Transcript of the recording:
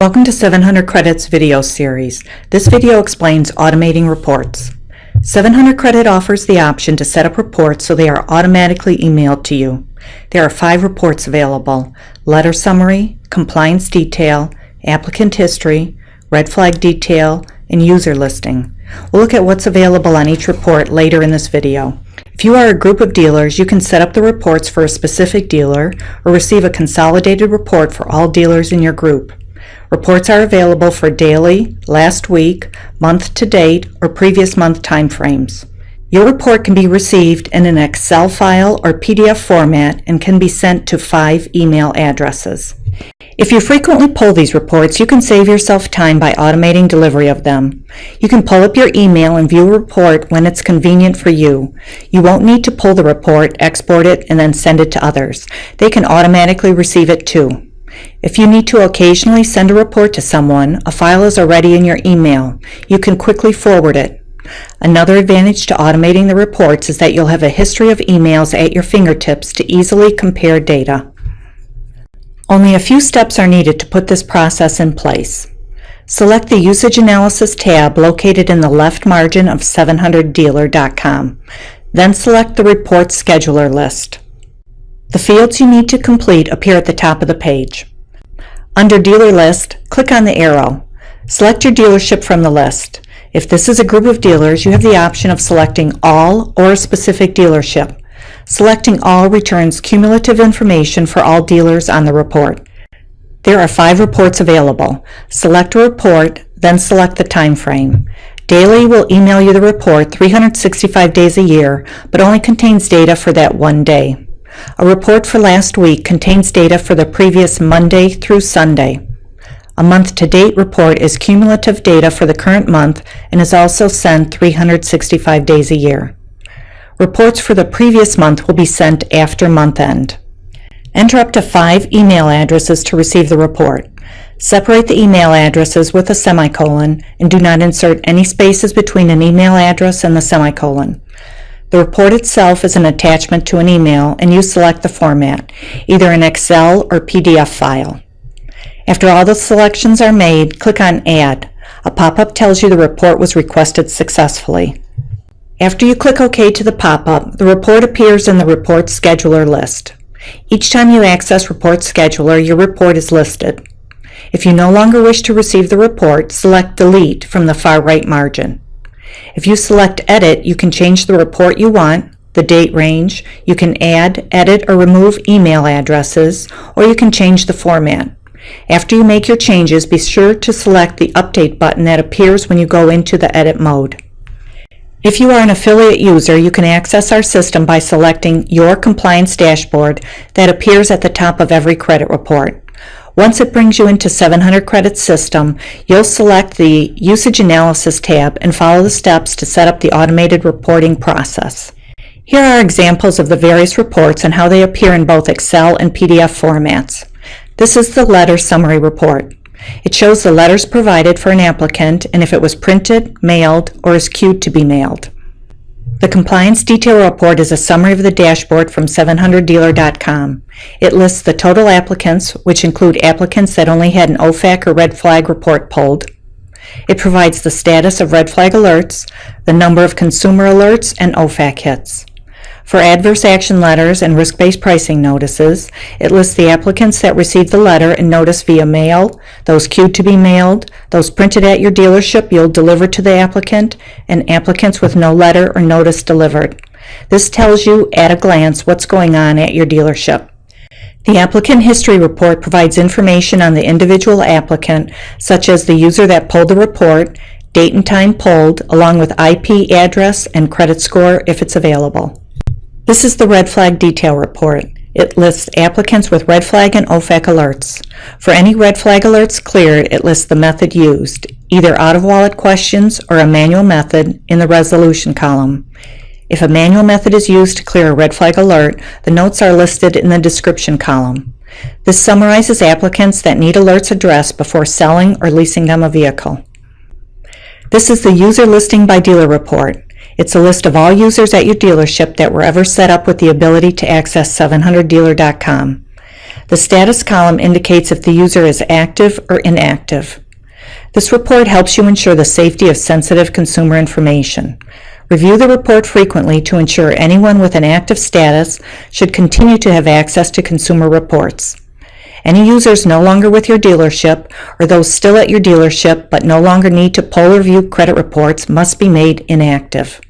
Welcome to 700 Credits video series. This video explains automating reports. 700 Credit offers the option to set up reports so they are automatically emailed to you. There are 5 reports available: letter summary, compliance detail, applicant history, red flag detail, and user listing. We'll look at what's available on each report later in this video. If you are a group of dealers, you can set up the reports for a specific dealer or receive a consolidated report for all dealers in your group. Reports are available for daily, last week, month to date, or previous month timeframes. Your report can be received in an Excel file or PDF format and can be sent to 5 email addresses. If you frequently pull these reports, you can save yourself time by automating delivery of them. You can pull up your email and view a report when it's convenient for you. You won't need to pull the report, export it, and then send it to others. They can automatically receive it too. If you need to occasionally send a report to someone, a file is already in your email. You can quickly forward it. Another advantage to automating the reports is that you'll have a history of emails at your fingertips to easily compare data. Only a few steps are needed to put this process in place. Select the Usage Analysis tab located in the left margin of 700dealer.com. Then select the Report Scheduler list. The fields you need to complete appear at the top of the page. Under Dealer List, click on the arrow. Select your dealership from the list. If this is a group of dealers, you have the option of selecting All or a specific dealership. Selecting All returns cumulative information for all dealers on the report. There are 5 reports available. Select a report, then select the time frame. Daily will email you the report 365 days a year, but only contains data for that one day. A report for last week contains data for the previous Monday through Sunday. A month-to-date report is cumulative data for the current month and is also sent 365 days a year. Reports for the previous month will be sent after month end. Enter up to 5 email addresses to receive the report. Separate the email addresses with a semicolon and do not insert any spaces between an email address and the semicolon. The report itself is an attachment to an email, and you select the format, either an Excel or PDF file. After all the selections are made, click on Add. A pop-up tells you the report was requested successfully. After you click OK to the pop-up, the report appears in the Report Scheduler list. Each time you access Report Scheduler, your report is listed. If you no longer wish to receive the report, select Delete from the far right margin. If you select Edit, you can change the report you want, the date range, you can add, edit, or remove email addresses, or you can change the format. After you make your changes, be sure to select the Update button that appears when you go into the edit mode. If you are an affiliate user, you can access our system by selecting Your Compliance Dashboard that appears at the top of every credit report. Once it brings you into 700 Credits system, you'll select the Usage Analysis tab and follow the steps to set up the automated reporting process. Here are examples of the various reports and how they appear in both Excel and PDF formats. This is the letter summary report. It shows the letters provided for an applicant and if it was printed, mailed, or is queued to be mailed. The Compliance Detail Report is a summary of the dashboard from 700dealer.com. It lists the total applicants, which include applicants that only had an OFAC or red flag report pulled. It provides the status of red flag alerts, the number of consumer alerts, and OFAC hits. For adverse action letters and risk-based pricing notices, it lists the applicants that received the letter and notice via mail, those queued to be mailed, those printed at your dealership you'll deliver to the applicant, and applicants with no letter or notice delivered. This tells you at a glance what's going on at your dealership. The Applicant History Report provides information on the individual applicant, such as the user that pulled the report, date and time pulled, along with IP address and credit score if it's available. This is the Red Flag Detail Report. It lists applicants with red flag and OFAC alerts. For any red flag alerts cleared, it lists the method used, either out-of-wallet questions or a manual method in the resolution column. If a manual method is used to clear a red flag alert, the notes are listed in the description column. This summarizes applicants that need alerts addressed before selling or leasing them a vehicle. This is the User Listing by Dealer Report. It's a list of all users at your dealership that were ever set up with the ability to access 700dealer.com. The status column indicates if the user is active or inactive. This report helps you ensure the safety of sensitive consumer information. Review the report frequently to ensure anyone with an active status should continue to have access to consumer reports. Any users no longer with your dealership or those still at your dealership but no longer need to pull or view credit reports must be made inactive.